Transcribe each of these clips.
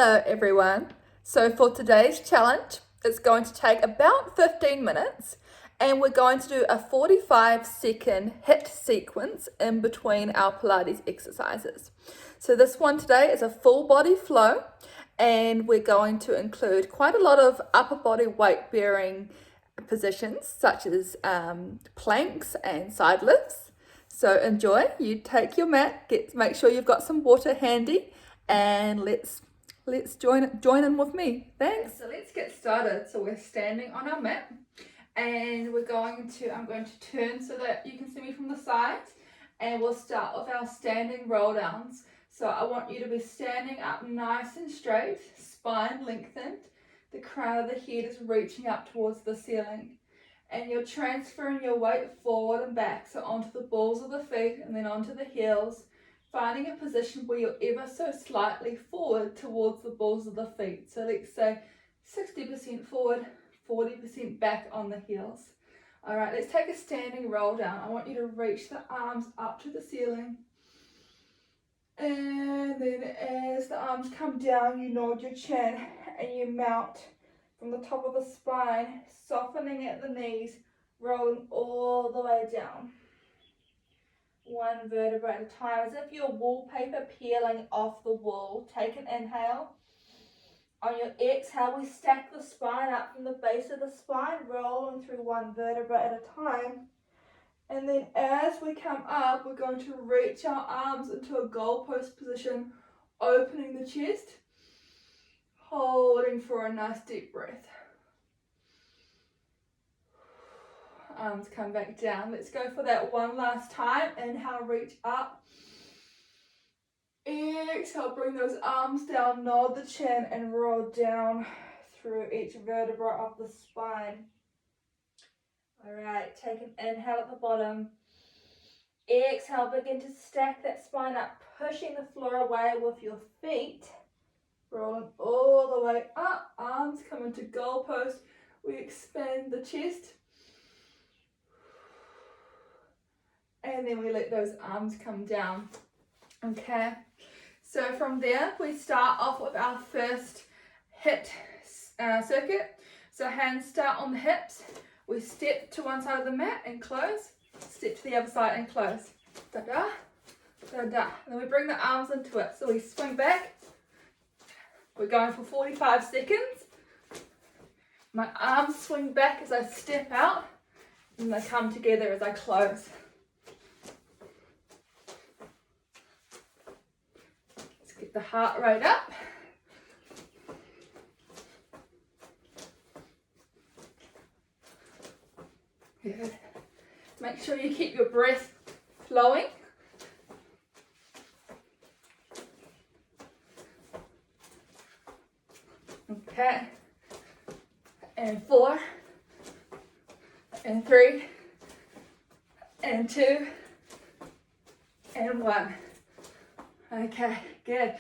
Hello everyone. So for today's challenge, it's going to take about 15 minutes and we're going to do a 45-second HIIT sequence in between our Pilates exercises. So this one today is a full body flow and we're going to include quite a lot of upper body weight bearing positions such as planks and side lifts. So enjoy, you take your mat, make sure you've got some water handy, and let's join in with me. Thanks. So let's get started. So we're standing on our mat and I'm going to turn so that you can see me from the sides, and we'll start with our standing roll downs. So I want you to be standing up nice and straight, spine lengthened. The crown of the head is reaching up towards the ceiling. And you're transferring your weight forward and back, so onto the balls of the feet and then onto the heels, finding a position where you're ever so slightly forward towards the balls of the feet. So let's say 60% forward, 40% back on the heels. All right, let's take a standing roll down. I want you to reach the arms up to the ceiling. And then as the arms come down, you nod your chin and you mount from the top of the spine, softening at the knees, rolling all the way down. One vertebra at a time, as if you're wallpaper peeling off the wall. Take an inhale. On your exhale, we stack the spine up from the base of the spine, rolling through one vertebra at a time. And then as we come up, we're going to reach our arms into a goalpost position, opening the chest, holding for a nice deep breath. Arms come back down. Let's go for that one last time. Inhale, reach up. Exhale, bring those arms down, nod the chin and roll down through each vertebra of the spine. All right, take an inhale at the bottom. Exhale, begin to stack that spine up, pushing the floor away with your feet. Rolling all the way up, arms come into goalpost. We expand the chest. And then we let those arms come down. Okay, so from there we start off with our first HIIT circuit. So hands start on the hips. We step to one side of the mat and close. Step to the other side and close. Da-da, da-da. Then we bring the arms into it. So we swing back. We're going for 45 seconds. My arms swing back as I step out, and they come together as I close. Let's get the heart rate up. Good. Make sure you keep your breath flowing. Okay. And 4, and 3, and 2, and 1. Okay, good.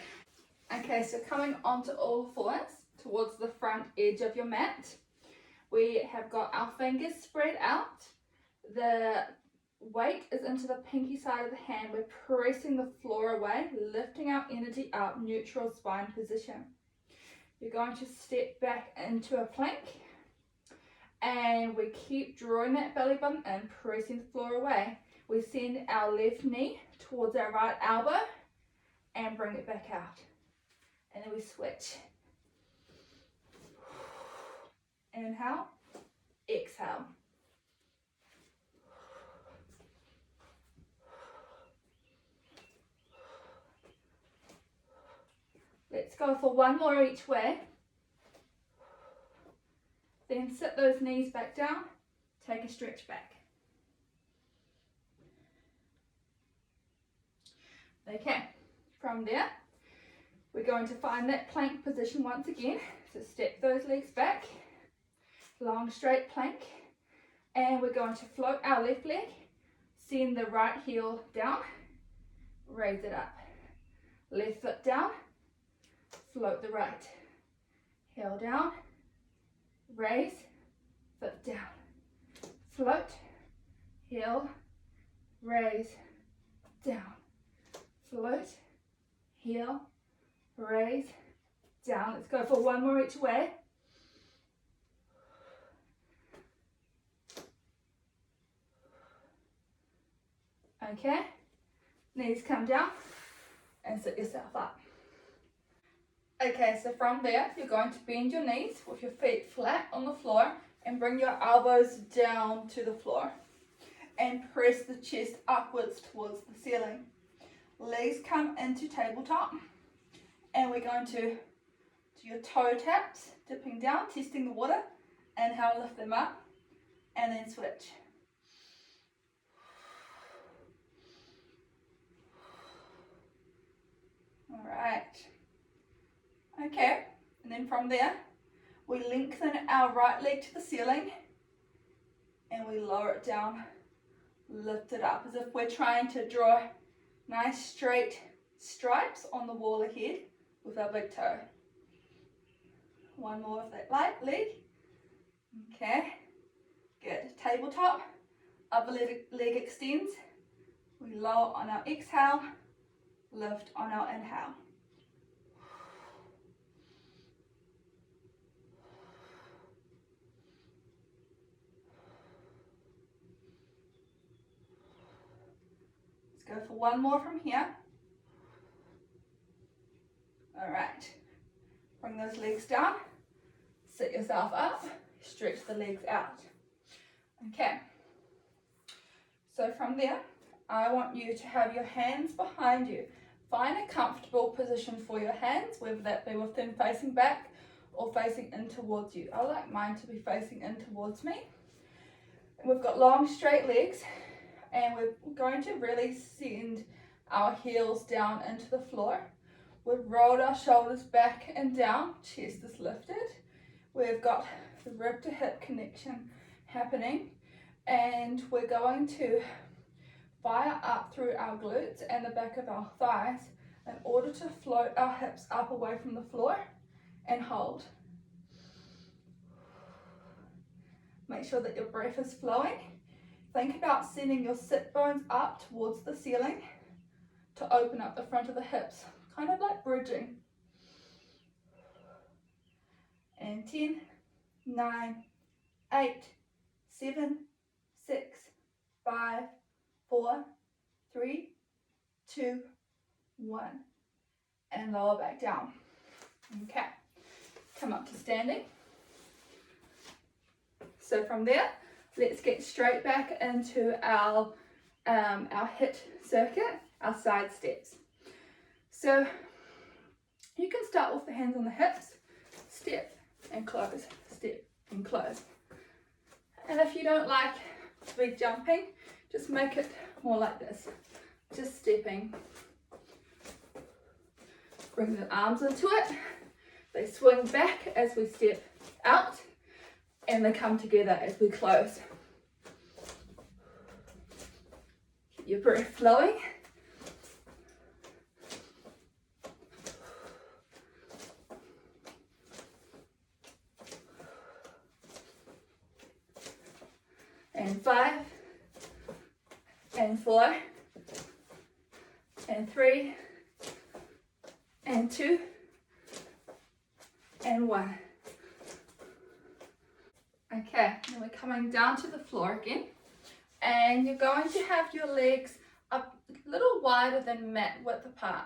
Okay, so coming onto all fours towards the front edge of your mat, we have got our fingers spread out. The weight is into the pinky side of the hand. We're pressing the floor away, lifting our energy up, neutral spine position. You're going to step back into a plank, and we keep drawing that belly button in, pressing the floor away. We send our left knee towards our right elbow and bring it back out. And then we switch. Inhale, exhale. Let's go for one more each way. Then sit those knees back down, take a stretch back. Okay, from there, we're going to find that plank position once again. So step those legs back, long straight plank, and we're going to float our left leg, send the right heel down, raise it up. Left foot down, float the right. Heel down, raise, foot down. Float, heel, raise, down. Float, heel, raise, down. Let's go for one more each way. Okay, knees come down and sit yourself up. Okay, so from there, you're going to bend your knees with your feet flat on the floor and bring your elbows down to the floor and press the chest upwards towards the ceiling. Legs come into tabletop and we're going to do your toe taps, dipping down, testing the water, and how to lift them up, and then switch. All right. Okay, and then from there, we lengthen our right leg to the ceiling and we lower it down, lift it up as if we're trying to draw nice straight stripes on the wall ahead with our big toe. One more of that right leg. Okay, good. Tabletop, upper leg extends. We lower on our exhale, lift on our inhale. Go for one more from here. All right, bring those legs down, sit yourself up, stretch the legs out. Okay, so from there, I want you to have your hands behind you. Find a comfortable position for your hands, whether that be with them facing back or facing in towards you. I like mine to be facing in towards me. And we've got long straight legs, and we're going to really send our heels down into the floor. We've rolled our shoulders back and down, chest is lifted. We've got the rib to hip connection happening, and we're going to fire up through our glutes and the back of our thighs in order to float our hips up away from the floor and hold. Make sure that your breath is flowing. Think about sending your sit bones up towards the ceiling to open up the front of the hips, kind of like bridging. And 10, 9, 8, 7, 6, 5, 4, 3, 2, 1. And lower back down. Okay, come up to standing. So from there, let's get straight back into our HIIT circuit, our side steps. So you can start with the hands on the hips, step and close, step and close. And if you don't like to be jumping, just make it more like this, just stepping. Bring the arms into it, they swing back as we step out, and they come together as we close. Keep your breath flowing. And 5, and 4, and 3, and 2, and 1. Okay, now we're coming down to the floor again, and you're going to have your legs a little wider than mat width apart,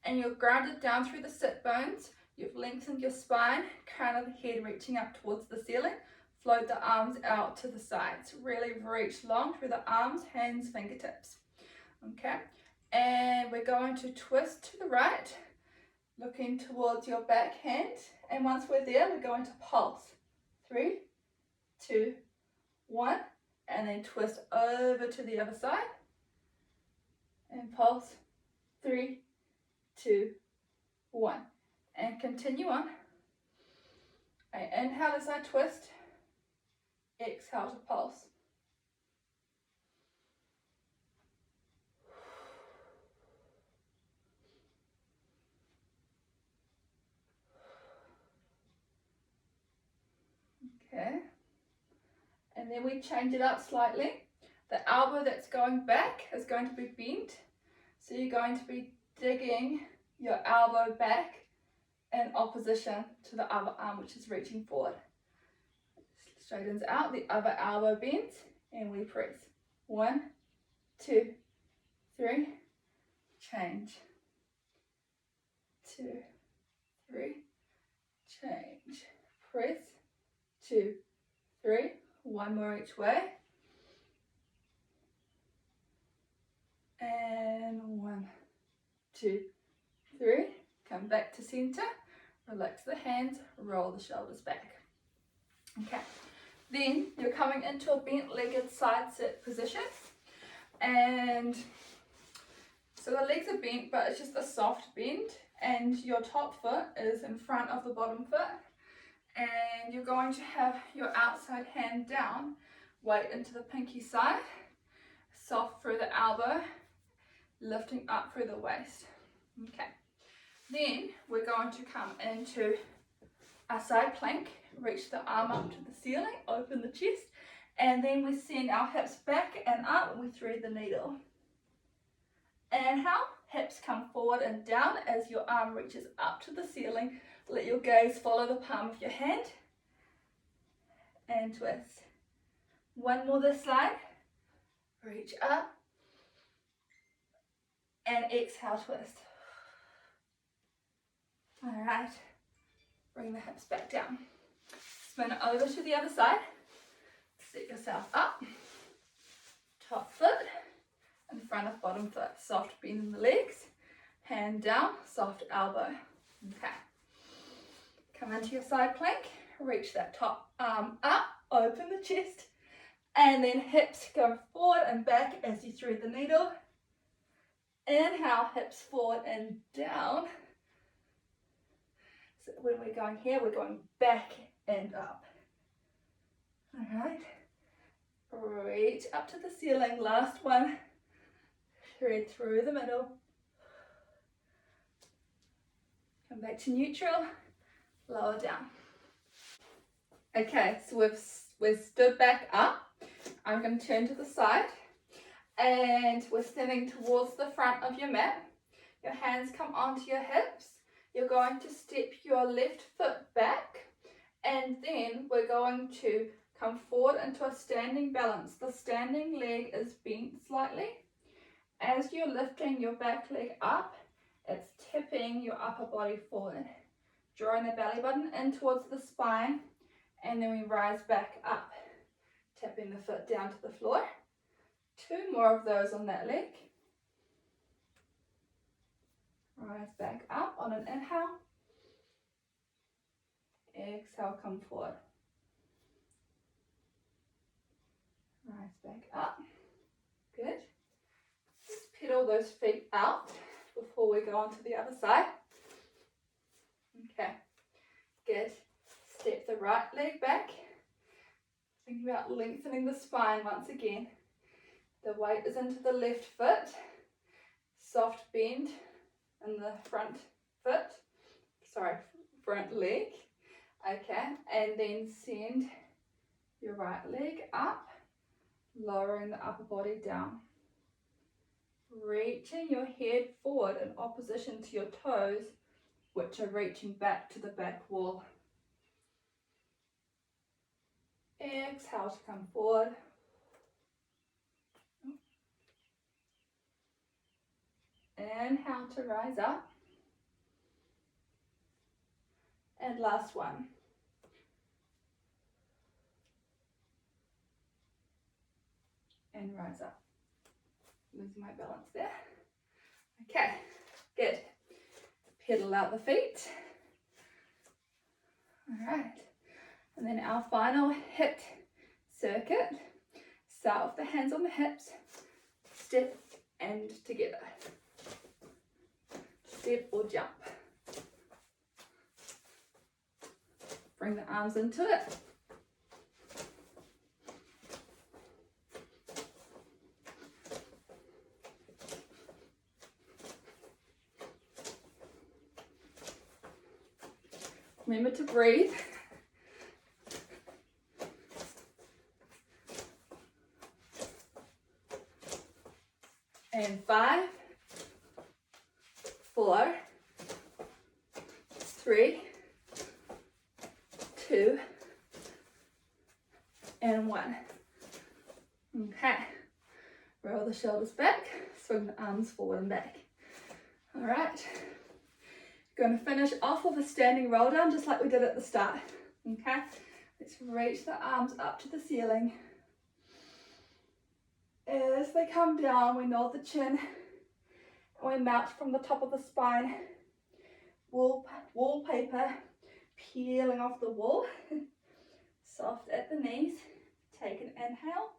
and you're grounded down through the sit bones. You've lengthened your spine, crown of the head reaching up towards the ceiling. Float the arms out to the sides. Really reach long through the arms, hands, fingertips. Okay, and we're going to twist to the right, looking towards your back hand, and once we're there, we're going to pulse. 3, 2, 1, and then twist over to the other side, and pulse. 3, 2, 1, and continue on. Okay, inhale as I twist, exhale to pulse. Okay, and then we change it up slightly. The elbow that's going back is going to be bent, so you're going to be digging your elbow back in opposition to the other arm, which is reaching forward. Straightens out, the other elbow bends, and we press. 1, 2, 3, change. 2, 3, change. Press. 2, 3, one more each way. And 1, 2, 3. Come back to center. Relax the hands, roll the shoulders back. Okay. Then you're coming into a bent-legged side sit position, and so the legs are bent, but it's just a soft bend, and your top foot is in front of the bottom foot, and you're going to have your outside hand down, weight into the pinky side, soft through the elbow, lifting up through the waist. Okay. Then we're going to come into our side plank. Reach the arm up to the ceiling, open the chest, and then we send our hips back and up and we thread the needle. Inhale, hips come forward and down as your arm reaches up to the ceiling. Let your gaze follow the palm of your hand and twist. One more this side. Reach up and exhale, twist. All right, bring the hips back down. Spin it over to the other side. Set yourself up. Top foot in front of bottom foot. Soft bend in the legs. Hand down, soft elbow. Okay. Come into your side plank. Reach that top arm up. Open the chest. And then hips go forward and back as you thread the needle. Inhale, hips forward and down. So when we're going here, we're going back and up. All right. Reach up to the ceiling. Last one. Thread through the middle. Come back to neutral. Lower down. Okay, so we've stood back up. I'm going to turn to the side. And we're standing towards the front of your mat. Your hands come onto your hips. You're going to step your left foot back. And then we're going to come forward into a standing balance. The standing leg is bent slightly. As you're lifting your back leg up, it's tipping your upper body forward. Drawing the belly button in towards the spine, and then we rise back up, tapping the foot down to the floor. 2 more of those on that leg. Rise back up on an inhale. Exhale, come forward. Rise back up. Good. Just pedal those feet out before we go on to the other side. Okay. Good. Step the right leg back. Think about lengthening the spine once again. The weight is into the left foot. Soft bend in the front leg. Okay, and then send your right leg up, lowering the upper body down. Reaching your head forward in opposition to your toes, which are reaching back to the back wall. Exhale to come forward. Inhale to rise up. And last one. And rise up. Losing my balance there. Okay, good. Pedal out the feet. All right. And then our final hip circuit. Start with the hands on the hips. Step and together. Step or jump. Bring the arms into it. Remember to breathe. And 5, 4, 3, 2, and 1. Okay, roll the shoulders back, swing the arms forward and back. All right, going to finish off with a standing roll down just like we did at the start. Okay, let's reach the arms up to the ceiling. As they come down, we nod the chin and we mount from the top of the spine. Wallpaper peeling off the wall. Soft at the knees. Take an inhale.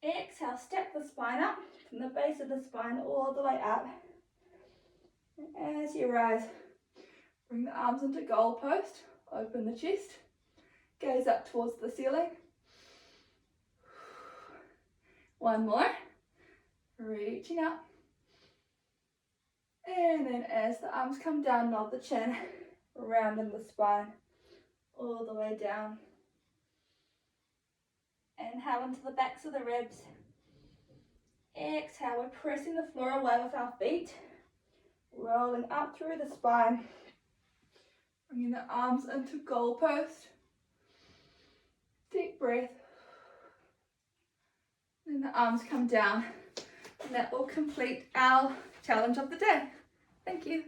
Exhale, step the spine up from the base of the spine all the way up. And as you rise, bring the arms into goalpost. Open the chest. Gaze up towards the ceiling. One more. Reaching up. And then as the arms come down, nod the chin, rounding the spine all the way down. Inhale into the backs of the ribs. Exhale, we're pressing the floor away with our feet, rolling up through the spine, bringing the arms into goalpost. Deep breath. And the arms come down. And that will complete our challenge of the day. Thank you.